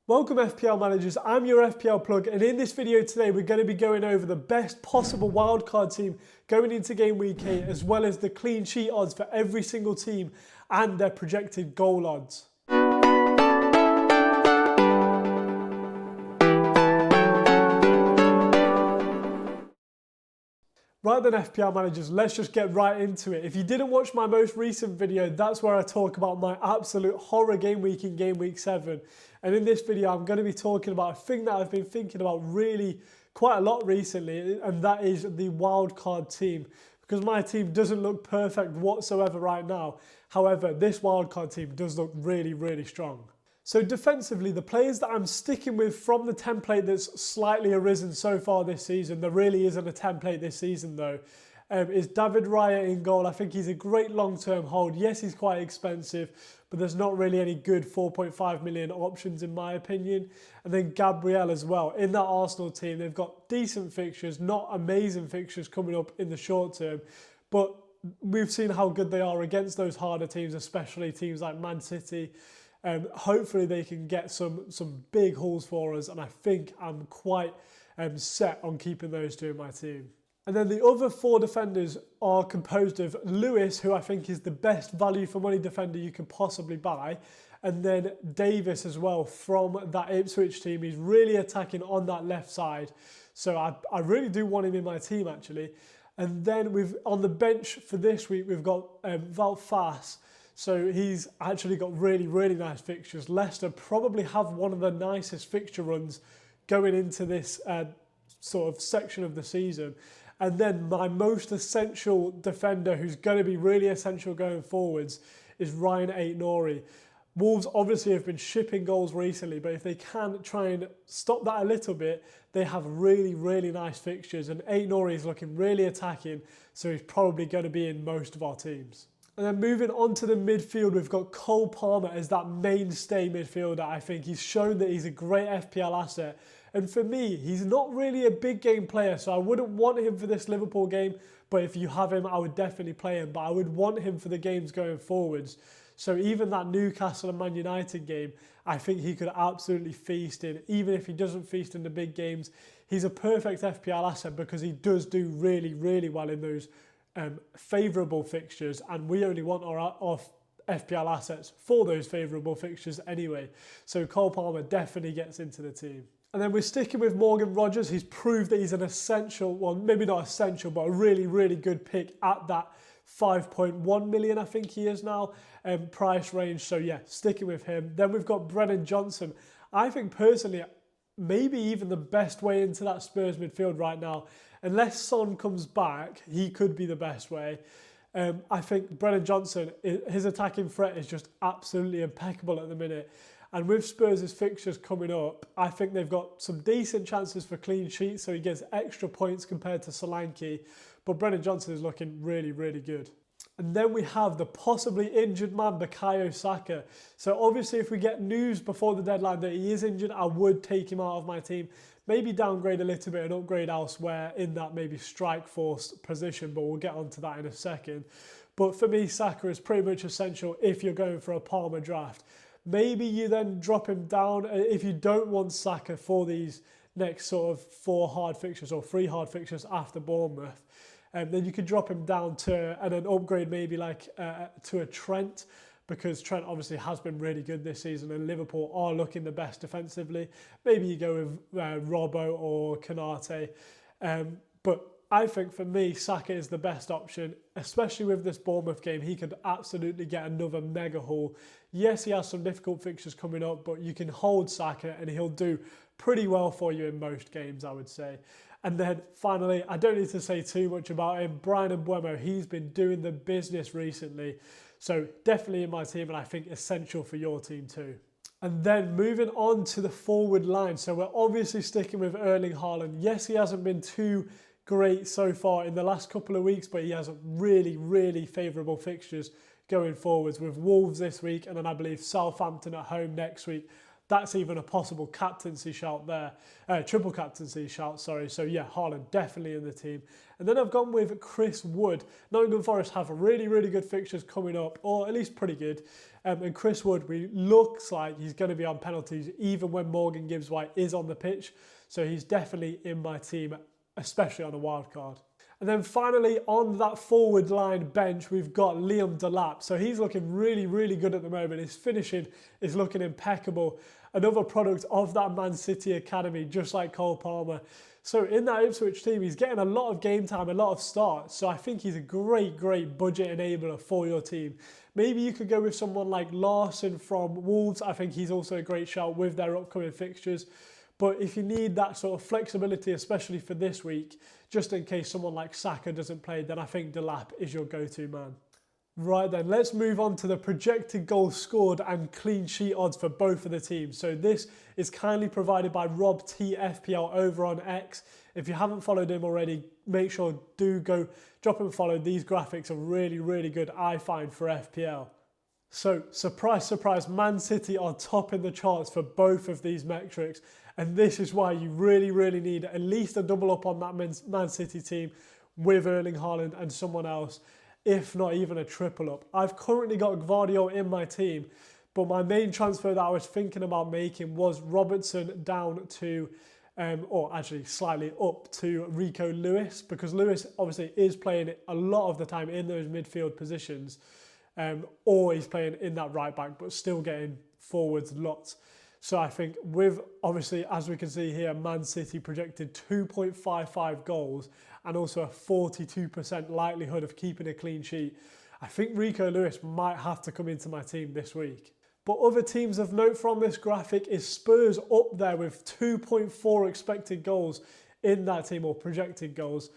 Welcome FPL managers, I'm your FPL plug, and in this video today we're going to be going over the best possible wildcard team going into game week 8, as well as the clean sheet odds for every single team and their projected goal odds. Right then FPL managers, let's just get right into it. If you didn't watch my most recent video, that's where I talk about my absolute horror game week in game week 7. And in this video, I'm going to be talking about a thing that I've been thinking about really quite a lot recently, and that is the wildcard team. Because my team doesn't look perfect whatsoever right now. However, this wildcard team does look really, really strong. So defensively, the players that I'm sticking with from the template that's slightly arisen so far this season, there really isn't a template this season though, is David Raya in goal. I think he's a great long-term hold. Yes, he's quite expensive, but there's not really any good 4.5 million options in my opinion. And then Gabriel as well. In that Arsenal team, they've got decent fixtures, not amazing fixtures coming up in the short term, but we've seen how good they are against those harder teams, especially teams like Man City. Hopefully they can get some big hauls for us, and I think I'm quite set on keeping those two in my team. And then the other four defenders are composed of Lewis, who I think is the best value for money defender you can possibly buy, and then Davis as well from that Ipswich team. He's really attacking on that left side, so I really do want him in my team actually. And then on the bench for this week we've got Valfas. So he's actually got really, really nice fixtures. Leicester probably have one of the nicest fixture runs going into this sort of section of the season. And then my most essential defender, who's going to be really essential going forwards, is Ryan Aït-Nouri. Wolves obviously have been shipping goals recently, but if they can try and stop that a little bit, they have really, really nice fixtures. And Aït-Nouri is looking really attacking, so he's probably going to be in most of our teams. And then moving on to the midfield, we've got Cole Palmer as that mainstay midfielder. I think he's shown that he's a great FPL asset. And for me, he's not really a big game player, so I wouldn't want him for this Liverpool game. But if you have him, I would definitely play him. But I would want him for the games going forwards. So even that Newcastle and Man United game, I think he could absolutely feast in. Even if he doesn't feast in the big games, he's a perfect FPL asset because he does do really, really well in those favourable fixtures, and we only want our FPL assets for those favourable fixtures anyway. So Cole Palmer definitely gets into the team. And then we're sticking with Morgan Rogers. He's proved that he's an essential, well maybe not essential, but a really, really good pick at that 5.1 million I think he is now price range. So yeah, sticking with him. Then we've got Brennan Johnson. I think personally, maybe even the best way into that Spurs midfield right now. Unless Son comes back, he could be the best way. I think Brennan Johnson, his attacking threat is just absolutely impeccable at the minute. And with Spurs' fixtures coming up, I think they've got some decent chances for clean sheets, so he gets extra points compared to Solanke. But Brennan Johnson is looking really, really good. And then we have the possibly injured man, Bukayo Saka. So obviously if we get news before the deadline that he is injured, I would take him out of my team. Maybe downgrade a little bit and upgrade elsewhere in that maybe strike force position, but we'll get onto that in a second. But for me, Saka is pretty much essential if you're going for a Palmer draft. Maybe you then drop him down if you don't want Saka for these next sort of 4 hard fixtures or 3 hard fixtures after Bournemouth. Then you could drop him down to and then upgrade maybe like to a Trent, because Trent obviously has been really good this season and Liverpool are looking the best defensively. Maybe you go with Robbo or Konate. But I think for me, Saka is the best option, especially with this Bournemouth game. He could absolutely get another mega haul. Yes, he has some difficult fixtures coming up, but you can hold Saka and he'll do pretty well for you in most games, I would say. And then finally, I don't need to say too much about him, Bryan Mbeumo. He's been doing the business recently. So definitely in my team, and I think essential for your team too. And then moving on to the forward line. So we're obviously sticking with Erling Haaland. Yes, he hasn't been too great so far in the last couple of weeks, but he has really, really favourable fixtures going forwards with Wolves this week, and then I believe Southampton at home next week. that's even a possible captaincy shout there. Triple captaincy shout, sorry. So yeah, Haaland definitely in the team. And then I've gone with Chris Wood. Nottingham Forest have really, really good fixtures coming up, or at least pretty good. And Chris Wood, looks like he's going to be on penalties even when Morgan Gibbs-White is on the pitch. So he's definitely in my team, especially on a wild card. And then finally, on that forward line bench, we've got Liam Delap. So he's looking really, really good at the moment. His finishing is looking impeccable. Another product of that Man City academy, just like Cole Palmer. So in that Ipswich team, he's getting a lot of game time, a lot of starts. So I think he's a great, great budget enabler for your team. Maybe you could go with someone like Larson from Wolves. I think he's also a great shout with their upcoming fixtures. But if you need that sort of flexibility, especially for this week, just in case someone like Saka doesn't play, then I think Delap is your go-to man. Right then, let's move on to the projected goals scored and clean sheet odds for both of the teams. So this is kindly provided by Rob T FPL over on X. If you haven't followed him already, make sure do go drop him a follow. These graphics are really, really good, I find, for FPL. So, surprise, surprise, Man City are top in the charts for both of these metrics. And this is why you really, really need at least a double up on that Man City team with Erling Haaland and someone else, if not even a triple up. I've currently got Gvardiol in my team, but my main transfer that I was thinking about making was Robertson down to, or actually slightly up to Rico Lewis, because Lewis obviously is playing a lot of the time in those midfield positions, or he's playing in that right back, but still getting forwards lots. So I think with, obviously, as we can see here, Man City projected 2.55 goals and also a 42% likelihood of keeping a clean sheet, I think Rico Lewis might have to come into my team this week. But other teams of note from this graphic is Spurs up there with 2.4 expected goals in that team, or projected goals.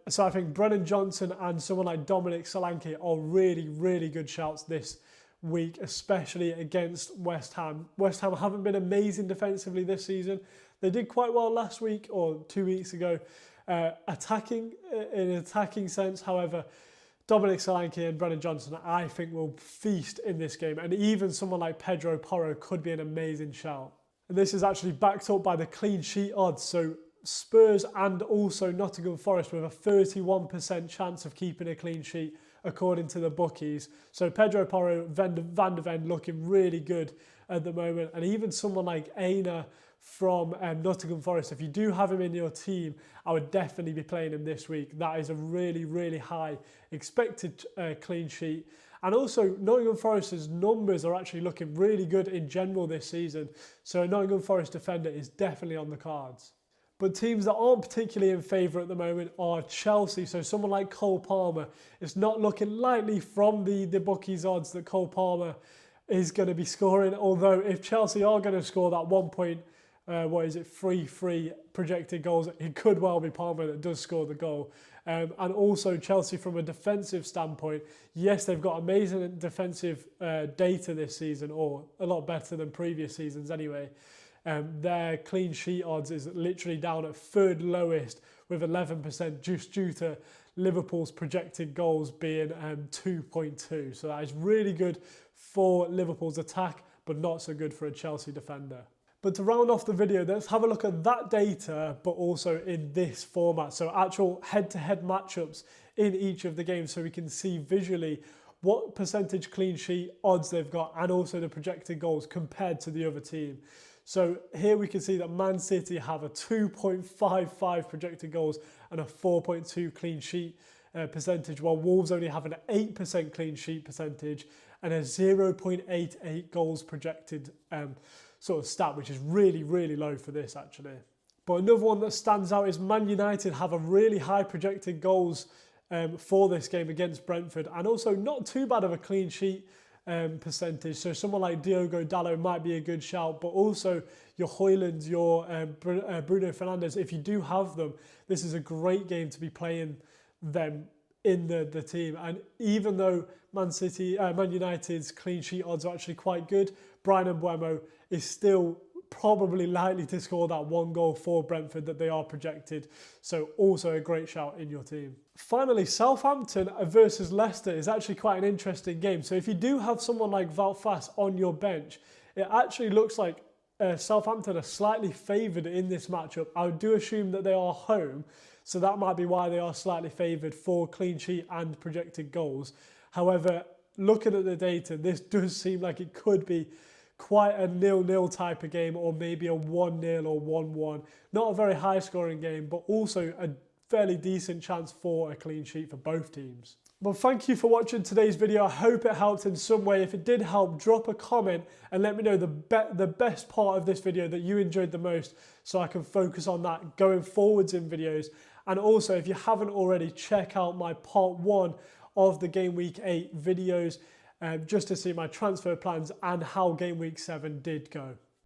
So I think Brennan Johnson and someone like Dominic Solanke are really, really good shouts this week, especially against West Ham. West Ham haven't been amazing defensively this season. They did quite well last week or 2 weeks ago, attacking in an attacking sense. However, Dominic Solanke and Brennan Johnson, I think, will feast in this game, and even someone like Pedro Porro could be an amazing shout. And this is actually backed up by the clean sheet odds. So Spurs and also Nottingham Forest with a 31% chance of keeping a clean sheet, according to the bookies. So Pedro Porro, Van de Ven looking really good at the moment. And even someone like Aina from Nottingham Forest, if you do have him in your team, I would definitely be playing him this week. That is a really, really high expected clean sheet. And also Nottingham Forest's numbers are actually looking really good in general this season. So a Nottingham Forest defender is definitely on the cards. But teams that aren't particularly in favour at the moment are Chelsea. So someone like Cole Palmer, it's not looking likely from the bookies odds that Cole Palmer is going to be scoring. Although if Chelsea are going to score that 1.33 projected goals, it could well be Palmer that does score the goal. And also Chelsea from a defensive standpoint, yes, they've got amazing defensive data this season, or a lot better than previous seasons anyway. Their clean sheet odds is literally down at third lowest with 11%, just due to Liverpool's projected goals being 2.2. So that is really good for Liverpool's attack, but not so good for a Chelsea defender. But to round off the video, let's have a look at that data, but also in this format. So actual head-to-head matchups in each of the games, so we can see visually what percentage clean sheet odds they've got and also the projected goals compared to the other team. So here we can see that Man City have a 2.55 projected goals and a 4.2 clean sheet percentage, while Wolves only have an 8% clean sheet percentage and a 0.88 goals projected sort of stat, which is really, really low for this actually. But another one that stands out is Man United have a really high projected goals for this game against Brentford, and also not too bad of a clean sheet percentage. So someone like Diogo Dalot might be a good shout, but also your Højlunds, your Bruno Fernandes, if you do have them, this is a great game to be playing them in the team. And even though Man United's clean sheet odds are actually quite good, Bryan Mbeumo is still probably likely to score that one goal for Brentford that they are projected. So also a great shout in your team. Finally, Southampton versus Leicester is actually quite an interesting game. So if you do have someone like Wout Faes on your bench, it actually looks like Southampton are slightly favoured in this matchup. I do assume that they are home, so that might be why they are slightly favoured for clean sheet and projected goals. However, looking at the data, this does seem like it could be quite a 0-0 type of game, or maybe a 1-0 or 1-1. Not a very high scoring game, but also a fairly decent chance for a clean sheet for both teams. Well, thank you for watching today's video. I hope it helped in some way. If it did help, drop a comment and let me know the best part of this video that you enjoyed the most, so I can focus on that going forwards in videos. And also, if you haven't already, check out my part 1 of the Game Week 8 videos, just to see my transfer plans and how Game Week 7 did go.